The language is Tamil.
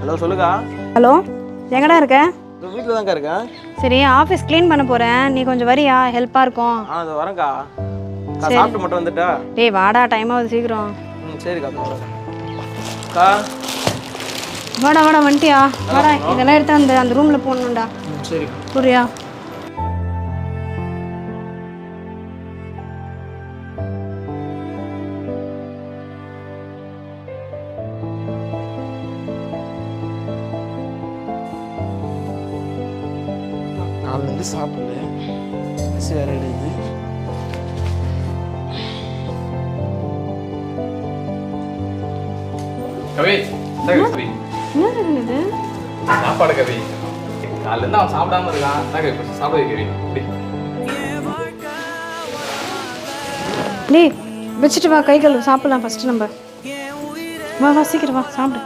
ஹலோ சொல்லுக்கா. ஹலோ, எங்கடா இருக்க? வீட்டில் தான்க்கா இருக்கேன். சரி, ஆஃபீஸ் க்ளீன் பண்ண போகிறேன். நீ கொஞ்சம் வரியா? ஹெல்ப்பாக இருக்கும். அது வரேன்க்கா. சாப்பிட்டு மட்டும் வந்துட்டா. டேய் வாடா, டைம் ஆகுது, சீக்கிரம். சரிக்கா அக்கா. வாடா வாடா, வந்துட்டியா? வாடா, இதெல்லாம் எடுத்து அந்த ரூமில் போடணும்டா. சரி புரியா? நாலுலேருந்து சாப்பிடல. வேற எடுக்குது. கவி, என்ன இது? சாப்பாடு கவி. காலையிலேருந்து அவன் சாப்பிடாம இருக்கான். சாப்பிட கவி. டேய் வச்சுட்டு வா, கை கழுவு, சாப்பிடலாம் ஃபஸ்ட்டு நம்ம. வா வா, சீக்கிரம் வா, சாப்பிடு.